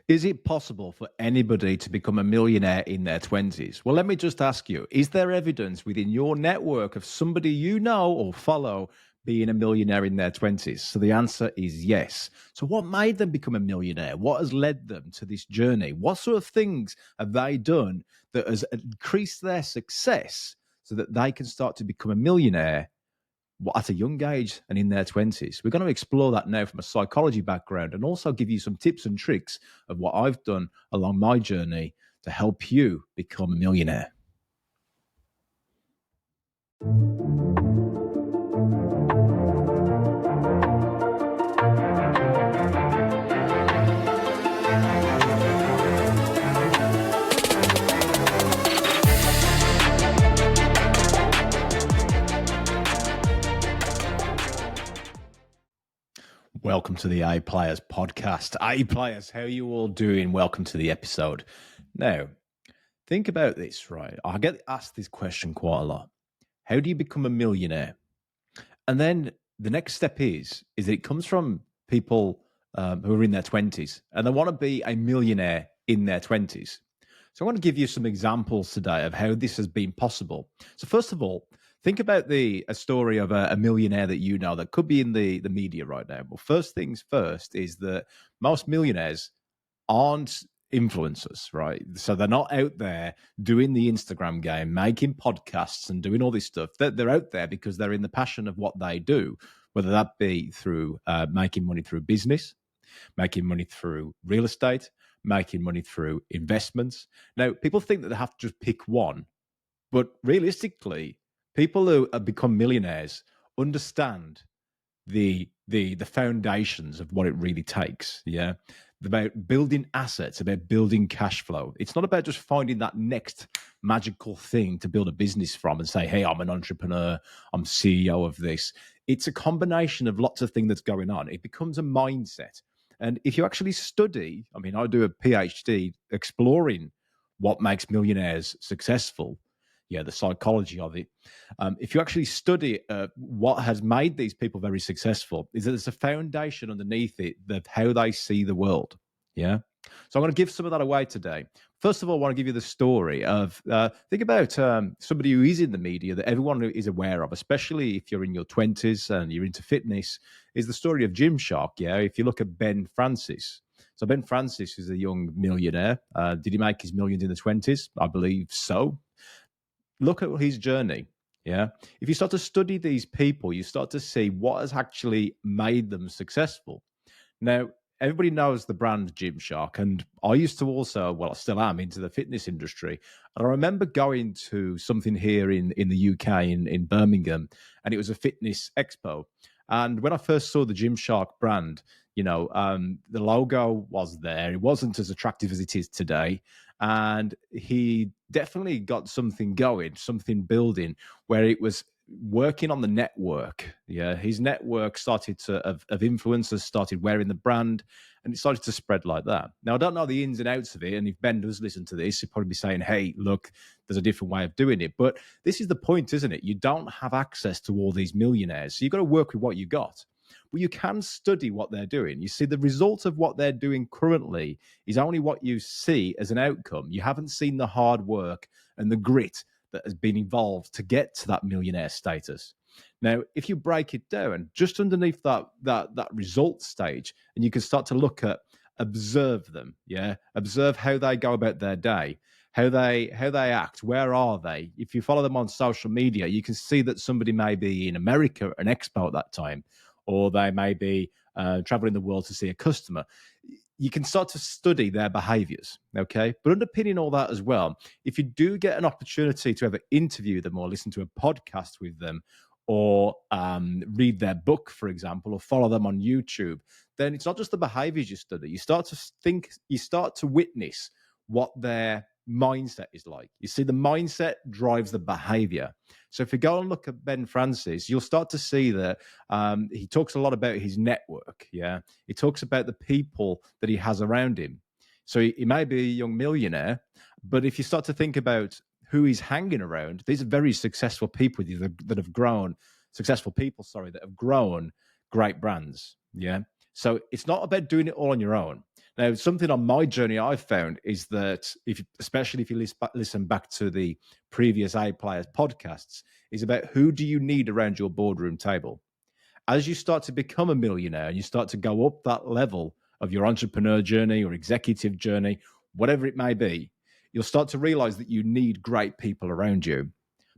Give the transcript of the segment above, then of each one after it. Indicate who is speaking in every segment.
Speaker 1: Is it possible for anybody to become a millionaire in their 20s? Well, let me just ask you, is there evidence within your network of somebody you know or follow being a millionaire in their 20s? So the answer is yes. So what made them become a millionaire? What has led them to this journey? What sort of things have they done that has increased their success so that they can start to become a millionaire at a young age and in their 20s? We're going to explore that now from a psychology background and also give you some tips and tricks of what I've done along my journey to help you become a millionaire. Welcome to the A Players podcast. A Players, how are you all doing? Welcome to the episode. Now, think about this, right? I get asked this question quite a lot. How do you become a millionaire? And then the next step is that it comes from people who are in their 20s and they want to be a millionaire in their 20s. So I want to give you some examples today of how this has been possible. So first of all, think about a story of a millionaire that you know that could be in the media right now. Well, first things first is that most millionaires aren't influencers, right? So they're not out there doing the Instagram game, making podcasts and doing all this stuff. They're out there because they're in the passion of what they do, whether that be through making money through business, making money through real estate, making money through investments. Now, people think that they have to just pick one, but realistically, people who have become millionaires understand the foundations of what it really takes. Yeah, about building assets, about building cash flow. It's not about just finding that next magical thing to build a business from and say, hey, I'm an entrepreneur, I'm CEO of this. It's a combination of lots of things that's going on. It becomes a mindset. And if you actually study, I mean, I do a PhD exploring what makes millionaires successful. Yeah, the psychology of it. If you actually study what has made these people very successful, is that there's a foundation underneath it of how they see the world. Yeah. So I'm going to give some of that away today. First of all, I want to give you the story of think about somebody who is in the media that everyone is aware of, especially if you're in your 20s and you're into fitness, is the story of Gymshark. Yeah. If you look at Ben Francis. So Ben Francis is a young millionaire. Did he make his millions in the 20s? I believe so. Look at his journey. Yeah. If you start to study these people, you start to see what has actually made them successful. Now, everybody knows the brand Gymshark, and I used to also, well, I still am into the fitness industry. And I remember going to something here in the UK, in Birmingham, and it was a fitness expo. And when I first saw the Gymshark brand, the logo was there. It wasn't as attractive as it is today. And he definitely got something going, something building, where it was working on the network. Yeah, his network started to of influencers started wearing the brand, and it started to spread like that. Now, I don't know the ins and outs of it, and if Ben does listen to this, he'll probably be saying, hey, look, there's a different way of doing it. But this is the point, isn't it? You don't have access to all these millionaires, so you've got to work with what you got. But you can study what they're doing. You see, the result of what they're doing currently is only what you see as an outcome. You haven't seen the hard work and the grit that has been involved to get to that millionaire status. Now, if you break it down, just underneath that result stage, and you can start to look at, observe them, yeah, observe how they go about their day, how they act, where are they? If you follow them on social media, you can see that somebody may be in America at an expo at that time, or they may be traveling the world to see a customer. You can start to study their behaviors, okay? But underpinning all that as well, if you do get an opportunity to ever interview them or listen to a podcast with them or read their book, for example, or follow them on YouTube, then it's not just the behaviors you study. You start to think, you start to witness what their mindset is like. You see, the mindset drives the behavior. So if you go and look at Ben Francis, you'll start to see that he talks a lot about his network. Yeah, he talks about the people that he has around him. So he may be a young millionaire, but if you start to think about who he's hanging around, these are very successful people that have grown, successful people, sorry, that have grown great brands. Yeah. So it's not about doing it all on your own. Now, something on my journey I've found is that, especially if you listen back to the previous A Players podcasts, is about who do you need around your boardroom table. As you start to become a millionaire and you start to go up that level of your entrepreneur journey or executive journey, whatever it may be, you'll start to realize that you need great people around you.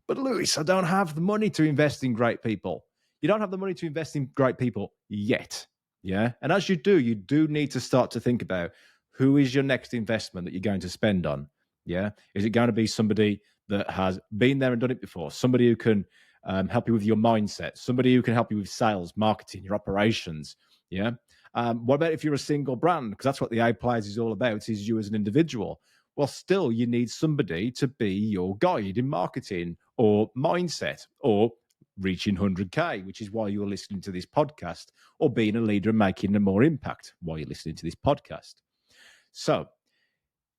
Speaker 1: But Lewis, I don't have the money to invest in great people. You don't have the money to invest in great people yet. Yeah. And as you do need to start to think about who is your next investment that you're going to spend on. Yeah. Is it going to be somebody that has been there and done it before? Somebody who can help you with your mindset, somebody who can help you with sales, marketing, your operations. Yeah. What about if you're a single brand? Because that's what the A Players is all about, is you as an individual. Well, still, you need somebody to be your guide in marketing or mindset or reaching 100K, which is why you're listening to this podcast, or being a leader and making a more impact while you're listening to this podcast. So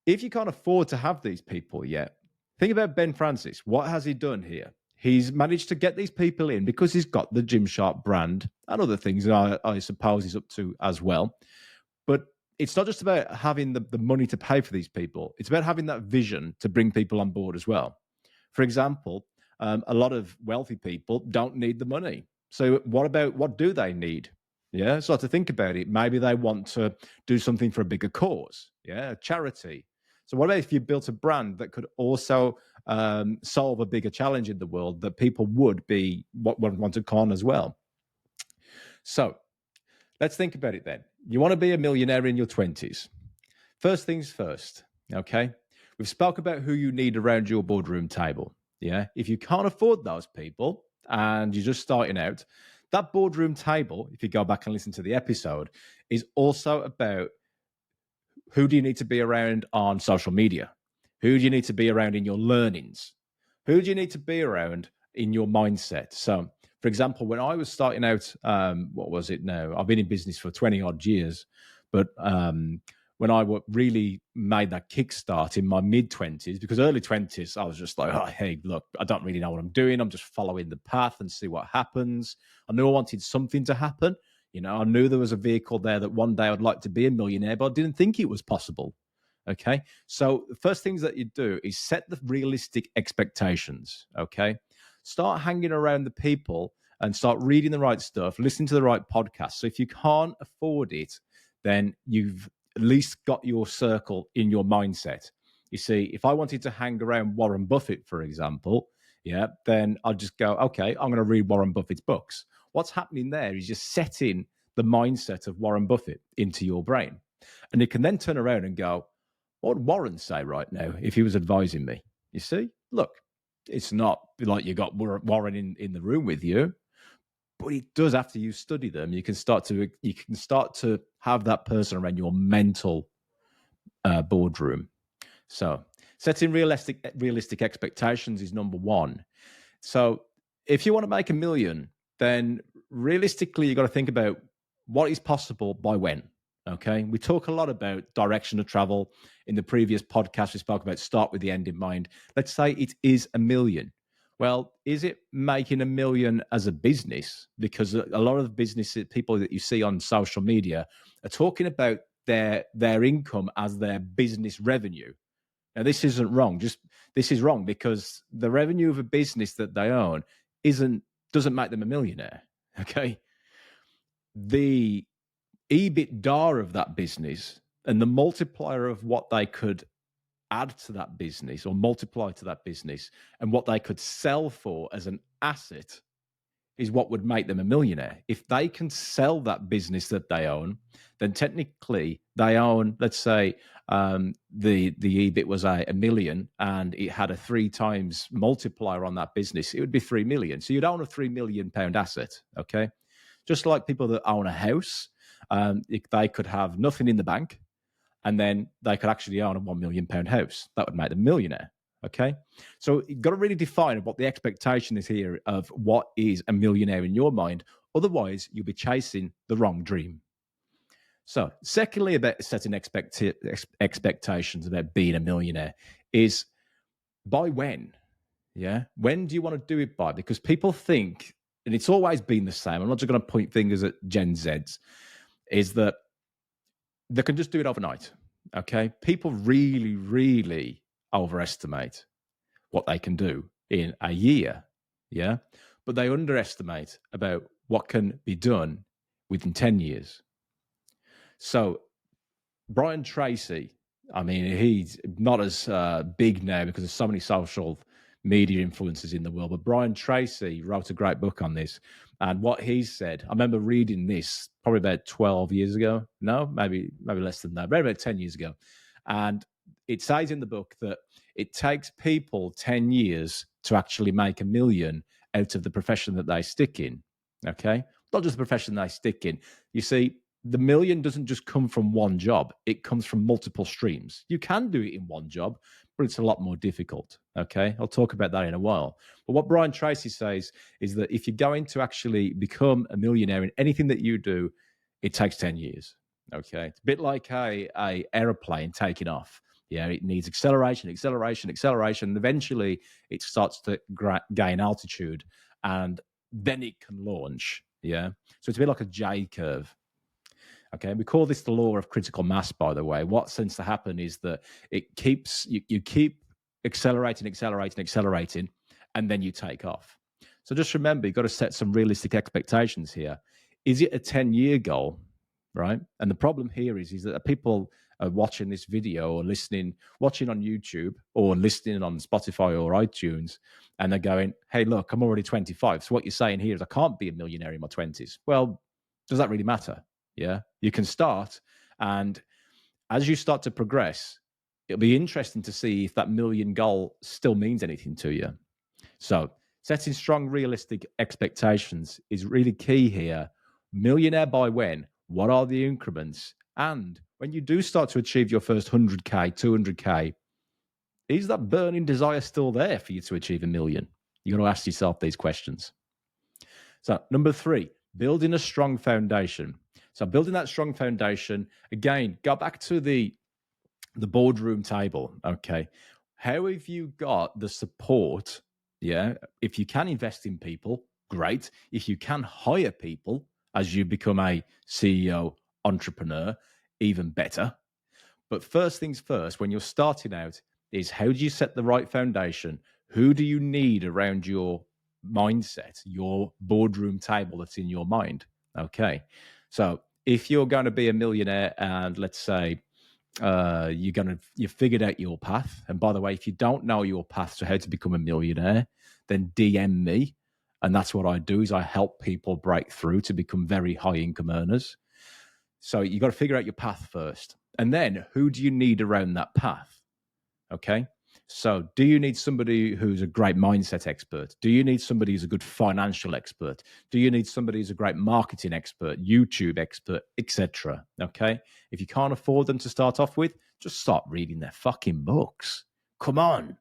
Speaker 1: if you can't afford to have these people yet, think about Ben Francis. What has he done here? He's managed to get these people in because he's got the Gymshark brand and other things I suppose he's up to as well. But it's not just about having the money to pay for these people. It's about having that vision to bring people on board as well. For example, a lot of wealthy people don't need the money. So what do they need? Yeah, so to think about it, maybe they want to do something for a bigger cause, yeah, a charity. So what about if you built a brand that could also solve a bigger challenge in the world that people would want to con as well? So let's think about it then. You want to be a millionaire in your 20s. First things first, okay? We've spoke about who you need around your boardroom table, yeah? If you can't afford those people and you're just starting out, that boardroom table, if you go back and listen to the episode, is also about who do you need to be around on social media? Who do you need to be around in your learnings? Who do you need to be around in your mindset? So, for example, when I was starting out, what was it now? I've been in business for 20 odd years, but when I really made that kickstart in my mid-20s, because early 20s, I was just like, oh, hey, look, I don't really know what I'm doing. I'm just following the path and see what happens. I knew I wanted something to happen. You know, I knew there was a vehicle there that one day I'd like to be a millionaire, but I didn't think it was possible. Okay. So the first things that you do is set the realistic expectations. Okay. Start hanging around the people and start reading the right stuff, listening to the right podcasts. So if you can't afford it, then you've at least got your circle in your mindset. You see, if I wanted to hang around Warren Buffett, for example, yeah, then I'll just go, okay, I'm going to read Warren Buffett's books. What's happening there is just setting the mindset of Warren Buffett into your brain. And you can then turn around and go, what would Warren say right now if he was advising me? You see, look, it's not like you got Warren in the room with you, but it does after you study them. You can start to have that person around your mental boardroom. So setting realistic expectations is number one. So if you want to make $1 million, then realistically, you've got to think about what is possible by when. Okay. We talk a lot about direction of travel. In the previous podcast, we spoke about start with the end in mind. Let's say it is $1 million. Well, is it making $1 million as a business? Because a lot of business people that you see on social media are talking about their income as their business revenue. Now, this isn't wrong. This is wrong because the revenue of a business that they own doesn't make them a millionaire. Okay. The EBITDA of that business and the multiplier of what they could add to that business or multiply to that business and what they could sell for as an asset is what would make them a millionaire. If they can sell that business that they own, then technically they own, let's say, the EBIT was a million and it had a 3 times multiplier on that business, it would be 3 million. So you'd own a £3 million asset, okay? Just like people that own a house, they could have nothing in the bank and then they could actually own a £1 million house. That would make them a millionaire. Okay. So you've got to really define what the expectation is here of what is a millionaire in your mind. Otherwise, you'll be chasing the wrong dream. So secondly, about setting expectations about being a millionaire is by when? Yeah. When do you want to do it by? Because people think, and it's always been the same, I'm not just going to point fingers at Gen Zs, is that they can just do it overnight. Okay. People really, really overestimate what they can do in a year. Yeah. But they underestimate about what can be done within 10 years. So Brian Tracy, I mean, he's not as big now because there's so many social media influencers in the world, but Brian Tracy wrote a great book on this. And what he said, I remember reading this probably about 12 years ago. No, maybe less than that, maybe about 10 years ago. And it says in the book that it takes people 10 years to actually make $1 million out of the profession that they stick in. Okay. Not just the profession they stick in. You see, the $1 million doesn't just come from one job. It comes from multiple streams. You can do it in one job, but it's a lot more difficult. Okay. I'll talk about that in a while. But what Brian Tracy says is that if you're going to actually become a millionaire in anything that you do, it takes 10 years. Okay. It's a bit like a aeroplane taking off. Yeah. It needs acceleration. And eventually it starts to gain altitude and then it can launch. Yeah. So it's a bit like a J curve. Okay, we call this the law of critical mass, by the way. What tends to happen is that it keeps you keep accelerating, and then you take off. So just remember, you've got to set some realistic expectations here. Is it a 10-year goal, right? And the problem here is that people are watching this video or watching on YouTube or listening on Spotify or iTunes, and they're going, hey, look, I'm already 25. So what you're saying here is I can't be a millionaire in my 20s. Well, does that really matter? Yeah, you can start. And as you start to progress, it'll be interesting to see if that $1 million goal still means anything to you. So setting strong, realistic expectations is really key here. Millionaire by when? What are the increments? And when you do start to achieve your first 100K, 200K, is that burning desire still there for you to achieve $1 million? You got to ask yourself these questions. So number 3, building a strong foundation. So building that strong foundation, again, go back to the boardroom table, okay? How have you got the support? Yeah, if you can invest in people, great. If you can hire people as you become a CEO, entrepreneur, even better. But first things first, when you're starting out, is how do you set the right foundation? Who do you need around your mindset, your boardroom table that's in your mind? Okay. So if you're going to be a millionaire and let's say you've figured out your path. And by the way, if you don't know your path to how to become a millionaire, then DM me. And that's what I do is I help people break through to become very high income earners. So you got to figure out your path first. And then who do you need around that path? Okay. So do you need somebody who's a great mindset expert? Do you need somebody who's a good financial expert? Do you need somebody who's a great marketing expert, YouTube expert, etc.? Okay. If you can't afford them to start off with, just start reading their fucking books. Come on.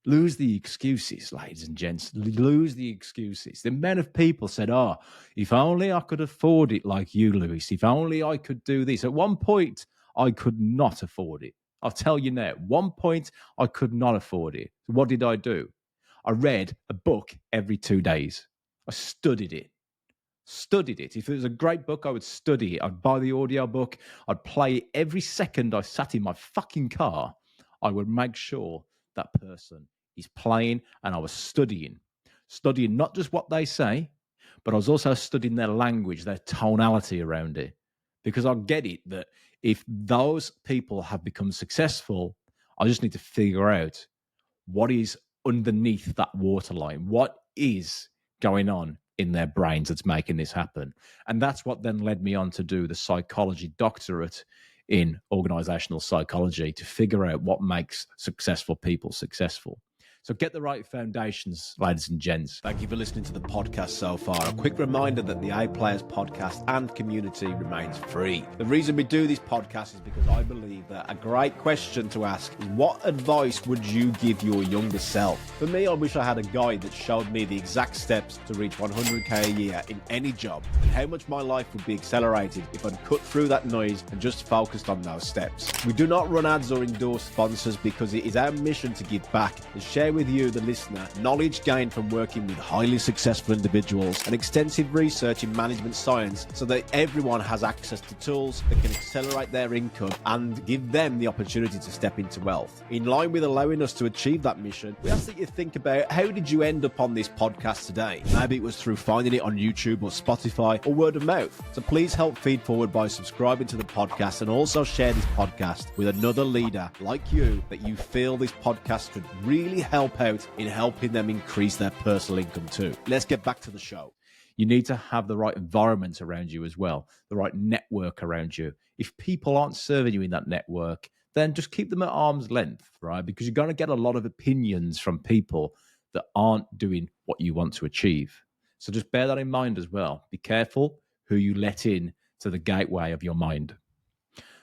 Speaker 1: Lose the excuses, ladies and gents. Lose the excuses. The amount of people said, oh, if only I could afford it like you, Lewis. If only I could do this. At one point, I could not afford it. I'll tell you now, at one point, I could not afford it. So what did I do? I read a book every 2 days. I studied it. If it was a great book, I would study it. I'd buy the audio book. I'd play it every second I sat in my fucking car. I would make sure that person is playing, and I was studying not just what they say, but I was also studying their language, their tonality around it, because I get it that if those people have become successful, I just need to figure out what is underneath that waterline, what is going on in their brains that's making this happen. And that's what then led me on to do the psychology doctorate in organizational psychology to figure out what makes successful people successful. So get the right foundations, ladies and gents.
Speaker 2: Thank you for listening to the podcast so far. A quick reminder that the A Players podcast and community remains free. The reason we do this podcast is because I believe that a great question to ask is, what advice would you give your younger self? For me, I wish I had a guide that showed me the exact steps to reach 100K a year in any job, and how much my life would be accelerated if I'd cut through that noise and just focused on those steps. We do not run ads or endorse sponsors because it is our mission to give back and share share with you, the listener, knowledge gained from working with highly successful individuals and extensive research in management science so that everyone has access to tools that can accelerate their income and give them the opportunity to step into wealth. In line with allowing us to achieve that mission, we ask that you think about, how did you end up on this podcast today? Maybe it was through finding it on YouTube or Spotify or word of mouth. So please help feed forward by subscribing to the podcast and also share this podcast with another leader like you that you feel this podcast could really help out in helping them increase their personal income too. Let's get back to the show.
Speaker 1: You need to have the right environment around you as well, the right network around you. If people aren't serving you in that network, then just keep them at arm's length, right? Because you're going to get a lot of opinions from people that aren't doing what you want to achieve. So just bear that in mind as well. Be careful who you let in to the gateway of your mind.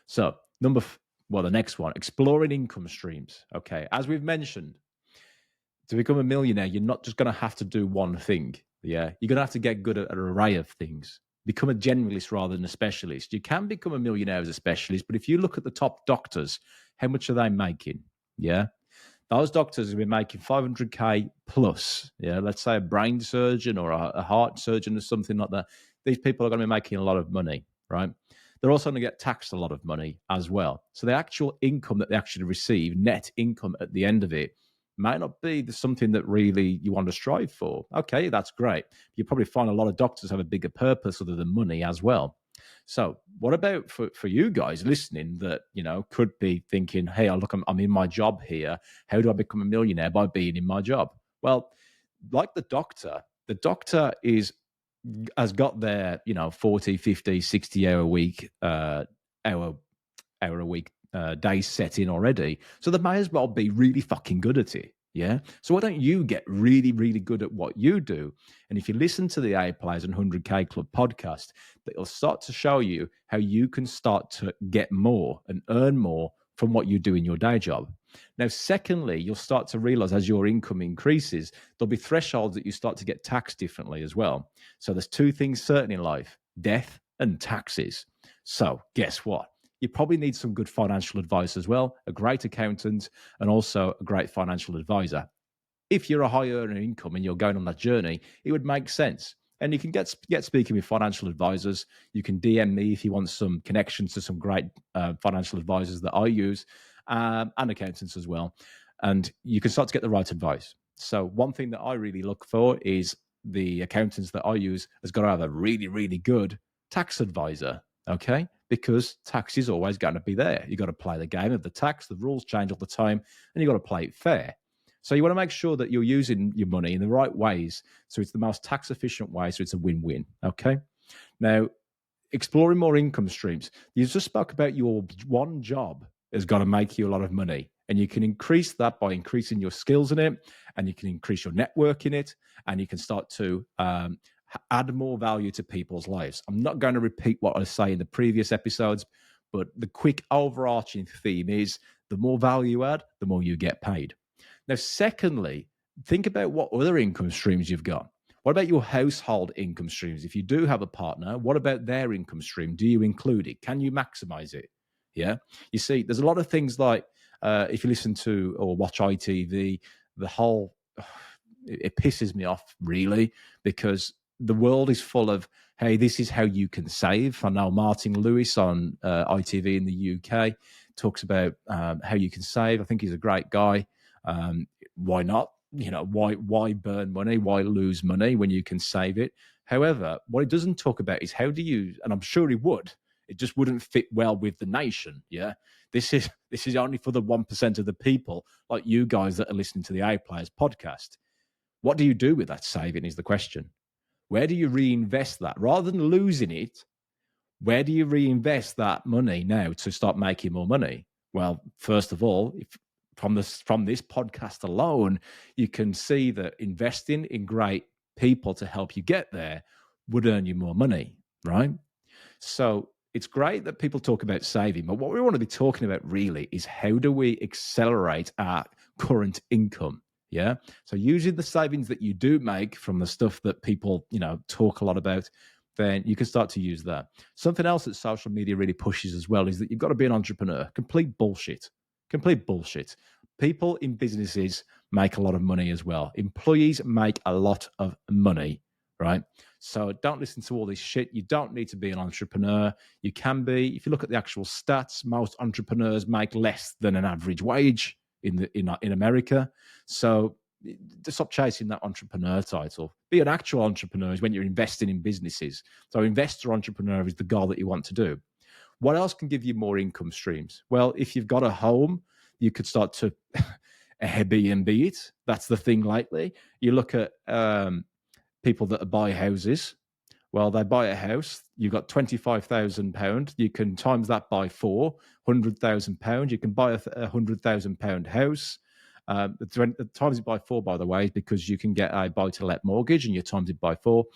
Speaker 1: So the next one, exploring income streams. Okay, as we've mentioned, to become a millionaire, you're not just going to have to do one thing. Yeah, you're going to have to get good at an array of things. Become a generalist rather than a specialist. You can become a millionaire as a specialist, but if you look at the top doctors, how much are they making? Yeah, those doctors have been making 500K plus. Yeah, let's say a brain surgeon or a heart surgeon or something like that. These people are going to be making a lot of money, right? They're also going to get taxed a lot of money as well. So the actual income that they actually receive, net income at the end of it, might not be something that really you want to strive for. Okay, that's great. You probably find a lot of doctors have a bigger purpose other than money as well. So what about for you guys listening that, could be thinking, hey, look, I'm in my job here. How do I become a millionaire? By being in my job. Well, like the doctor has got their, 40, 50, 60 hour a week, days set in already. So they may as well be really fucking good at it. Yeah. So why don't you get really, really good at what you do? And if you listen to the A Players and 100K Club podcast, it'll start to show you how you can start to get more and earn more from what you do in your day job. Now, secondly, you'll start to realize as your income increases, there'll be thresholds that you start to get taxed differently as well. So there's two things certain in life, death and taxes. So guess what? You probably need some good financial advice as well, a great accountant, and also a great financial advisor. If you're a high earner income and you're going on that journey, it would make sense. And you can get speaking with financial advisors. You can DM me if you want some connections to some great financial advisors that I use, and accountants as well. And you can start to get the right advice. So one thing that I really look for is the accountants that I use has got to have a really, really good tax advisor. Okay, because tax is always going to be there. You got to play the game of the tax. The rules change all the time, and you got to play it fair. So you want to make sure that you're using your money in the right ways, so it's the most tax efficient way, so it's a win-win. Okay. Now, exploring more income streams. You just spoke about your one job is going to make you a lot of money, and you can increase that by increasing your skills in it, and you can increase your network in it, and you can start to add more value to people's lives. I'm not going to repeat what I say in the previous episodes, but the quick overarching theme is the more value you add, the more you get paid. Now, secondly, think about what other income streams you've got. What about your household income streams? If you do have a partner, what about their income stream? Do you include it? Can you maximize it? Yeah. You see, there's a lot of things like if you listen to or watch ITV, the whole, it pisses me off really, because the world is full of, hey, this is how you can save. I know Martin Lewis on ITV in the UK talks about how you can save. I think he's a great guy. Why not? Why burn money? Why lose money when you can save it? However, what he doesn't talk about is how do you, and I'm sure he would, it just wouldn't fit well with the nation. Yeah. This is only for the 1% of the people like you guys that are listening to the A Players podcast. What do you do with that saving is the question. Where do you reinvest that? Rather than losing it, where do you reinvest that money now to start making more money? Well, first of all, from this podcast alone, you can see that investing in great people to help you get there would earn you more money, right? So it's great that people talk about saving, but what we want to be talking about really is how do we accelerate our current income? Yeah. So using the savings that you do make from the stuff that people, talk a lot about, then you can start to use that. Something else that social media really pushes as well is that you've got to be an entrepreneur. Complete bullshit. People in businesses make a lot of money as well. Employees make a lot of money, right? So don't listen to all this shit. You don't need to be an entrepreneur. You can be. If you look at the actual stats, most entrepreneurs make less than an average wage in America. So to stop chasing that entrepreneur title. Be an actual entrepreneur is when you're investing in businesses. So investor entrepreneur is the goal that you want to do. What else can give you more income streams? Well, if you've got a home, you could start to Airbnb it. That's the thing lately. You look at people that buy houses. Well, they buy a house. You've got £25,000. You can times that by four, £100,000. You can buy a £100,000 house. The times it by four, by the way, is because you can get a buy-to-let mortgage and you times it by four.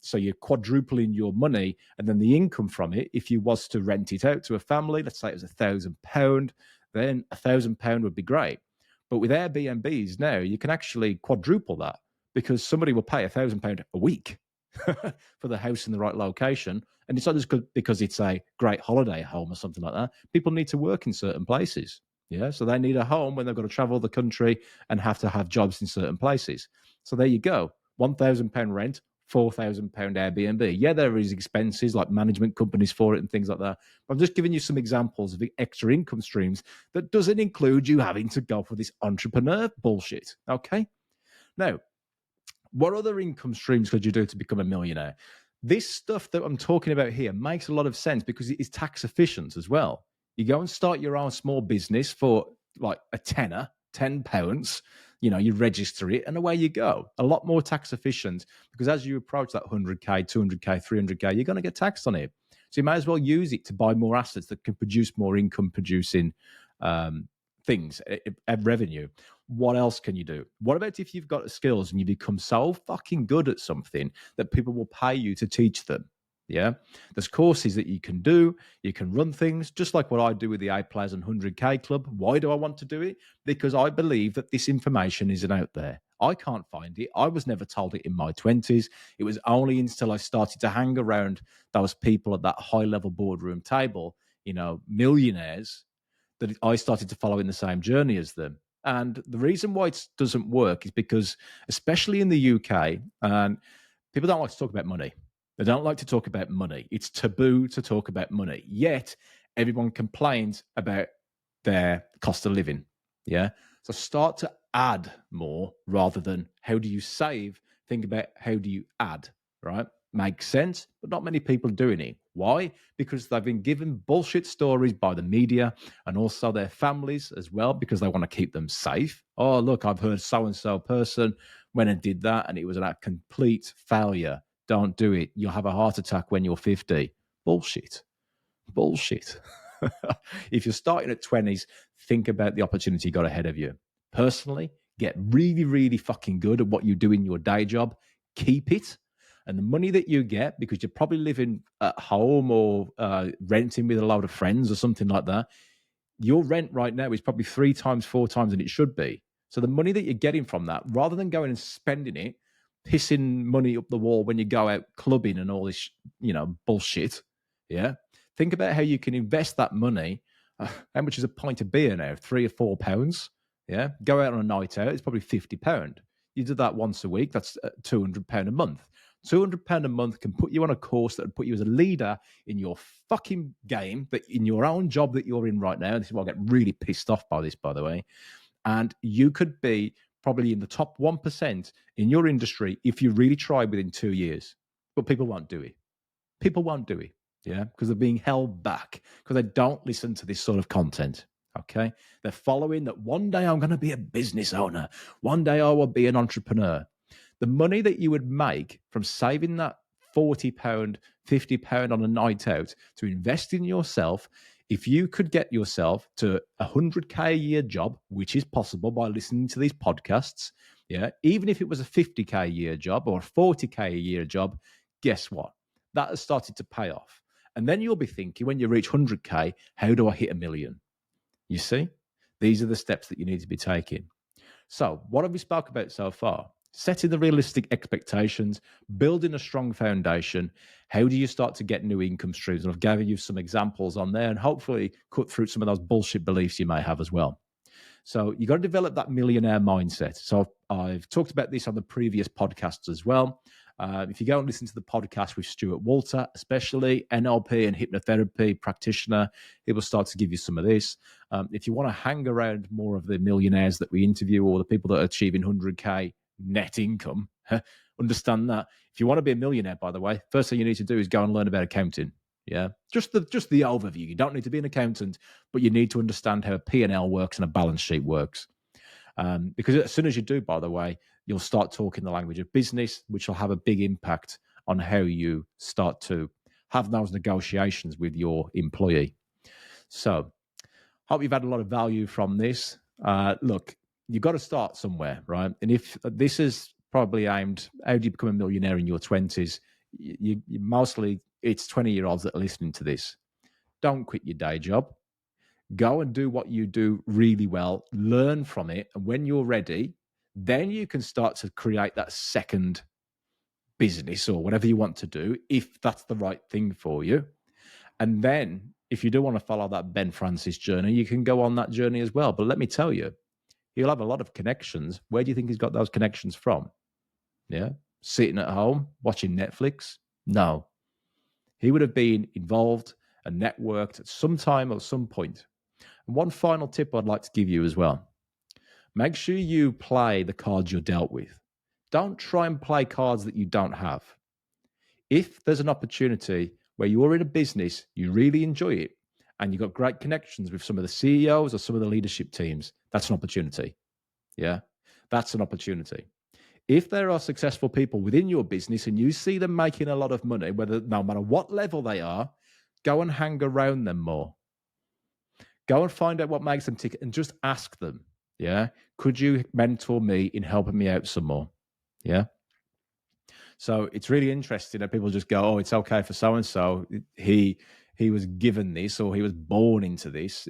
Speaker 1: So you're quadrupling your money, and then the income from it, if you was to rent it out to a family, let's say it was £1,000, then £1,000 would be great. But with Airbnbs now, you can actually quadruple that because somebody will pay £1,000 a week for the house in the right location. And it's not just good because it's a great holiday home or something like that. People need to work in certain places. Yeah. So they need a home when they've got to travel the country and have to have jobs in certain places. So there you go. £1,000 rent, £4,000 Airbnb. Yeah, there is expenses like management companies for it and things like that. But I'm just giving you some examples of the extra income streams that doesn't include you having to go for this entrepreneur bullshit. Okay. Now, what other income streams could you do to become a millionaire? This stuff that I'm talking about here makes a lot of sense because it is tax efficient as well. You go and start your own small business for like a tenner, £10, you register it and away you go. A lot more tax efficient because as you approach that 100K, 200K, 300K, you're going to get taxed on it. So you might as well use it to buy more assets that can produce more income producing things, revenue. What else can you do? What about if you've got skills and you become so fucking good at something that people will pay you to teach them? Yeah. There's courses that you can do. You can run things just like what I do with the A Players and 100K Club. Why do I want to do it? Because I believe that this information isn't out there. I can't find it. I was never told it in my 20s. It was only until I started to hang around those people at that high level boardroom table, millionaires, that I started to follow in the same journey as them. And the reason why it doesn't work is because, especially in the UK, and people don't like to talk about money. They don't like to talk about money. It's taboo to talk about money. Yet everyone complains about their cost of living. Yeah. So start to add more rather than how do you save? Think about how do you add, right? Makes sense, but not many people are doing it. Why? Because they've been given bullshit stories by the media and also their families as well, because they want to keep them safe. Oh, look, I've heard so-and-so person went and did that and it was a complete failure. Don't do it. You'll have a heart attack when you're 50. Bullshit. If you're starting at 20s, think about the opportunity you got ahead of you. Personally, get really, really fucking good at what you do in your day job. Keep it. And the money that you get, because you're probably living at home or renting with a load of friends or something like that, your rent right now is probably 3 times, 4 times than it should be. So the money that you're getting from that, rather than going and spending it, pissing money up the wall when you go out clubbing and all this, bullshit, yeah, think about how you can invest that money. How much is a pint of beer now? £3 or £4. Yeah, go out on a night out, it's probably £50. You do that once a week, that's £200 a month. £200 a month can put you on a course that would put you as a leader in your fucking game, that in your own job that you're in right now. This is why I get really pissed off by this, by the way. And you could be probably in the top 1% in your industry if you really try within 2 years. But people won't do it. People won't do it, yeah, because they're being held back because they don't listen to this sort of content. Okay, they're following that one day I'm going to be a business owner. One day I will be an entrepreneur. The money that you would make from saving that £40, £50 on a night out to invest in yourself, if you could get yourself to a 100K a year job, which is possible by listening to these podcasts, yeah, even if it was a 50K a year job or a 40K a year job, guess what? That has started to pay off. And then you'll be thinking, when you reach 100K, how do I hit 1 million? You see, these are the steps that you need to be taking. So what have we spoke about so far? Setting the realistic expectations, building a strong foundation. How do you start to get new income streams? And I've given you some examples on there and hopefully cut through some of those bullshit beliefs you may have as well. So you got to develop that millionaire mindset. So I've talked about this on the previous podcasts as well. If you go and listen to the podcast with Stuart Walter, especially NLP and hypnotherapy practitioner, he will start to give you some of this. If you want to hang around more of the millionaires that we interview or the people that are achieving 100K net income, understand that. If you want to be a millionaire, by the way, first thing you need to do is go and learn about accounting. Yeah, just the overview. You don't need to be an accountant, but you need to understand how a P&L works and a balance sheet works. Because as soon as you do, by the way, you'll start talking the language of business, which will have a big impact on how you start to have those negotiations with your employee. So, hope you've had a lot of value from this. Look, you've got to start somewhere, right? And if this is probably aimed, how do you become a millionaire in your 20s? You mostly, it's 20-year-olds that are listening to this. Don't quit your day job. Go and do what you do really well, learn from it. And when you're ready, then you can start to create that second business or whatever you want to do, if that's the right thing for you. And then if you do want to follow that Ben Francis journey, you can go on that journey as well. But let me tell you, he'll have a lot of connections. Where do you think he's got those connections from? Yeah. Sitting at home, watching Netflix? No. He would have been involved and networked at some time or some point. And one final tip I'd like to give you as well. Make sure you play the cards you're dealt with. Don't try and play cards that you don't have. If there's an opportunity where you're in a business, you really enjoy it, and you've got great connections with some of the CEOs or some of the leadership teams, that's an opportunity. Yeah, that's an opportunity. If there are successful people within your business and you see them making a lot of money, no matter what level they are, go and hang around them more. Go and find out what makes them tick and just ask them, yeah, could you mentor me in helping me out some more? Yeah. So it's really interesting that people just go, oh, it's okay for so-and-so. He was given this or he was born into this.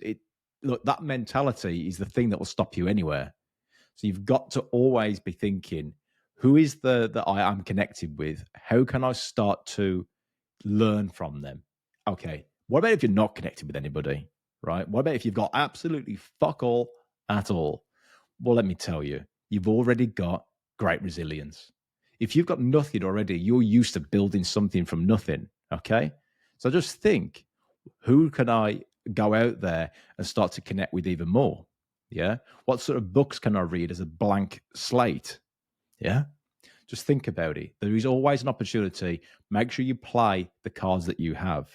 Speaker 1: Look, that mentality is the thing that will stop you anywhere. So you've got to always be thinking, who is that I am connected with? How can I start to learn from them? Okay. What about if you're not connected with anybody, right? What about if you've got absolutely fuck all at all? Well, let me tell you, you've already got great resilience. If you've got nothing already, you're used to building something from nothing, okay? So just think, who can I go out there and start to connect with even more? Yeah. What sort of books can I read as a blank slate? Yeah. Just think about it. There is always an opportunity. Make sure you play the cards that you have.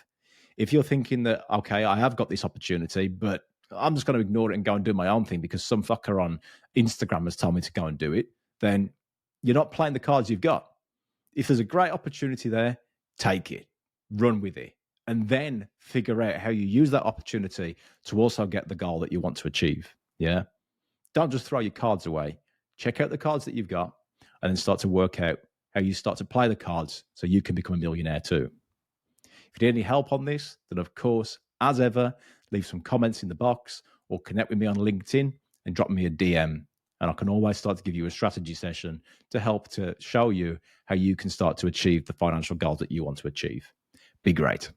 Speaker 1: If you're thinking that, okay, I have got this opportunity, but I'm just going to ignore it and go and do my own thing because some fucker on Instagram has told me to go and do it, then you're not playing the cards you've got. If there's a great opportunity there, take it, run with it, and then figure out how you use that opportunity to also get the goal that you want to achieve. Yeah. Don't just throw your cards away. Check out the cards that you've got and then start to work out how you start to play the cards so you can become a millionaire too. If you need any help on this, then of course, as ever, leave some comments in the box or connect with me on LinkedIn and drop me a DM. And I can always start to give you a strategy session to help to show you how you can start to achieve the financial goals that you want to achieve. Be great.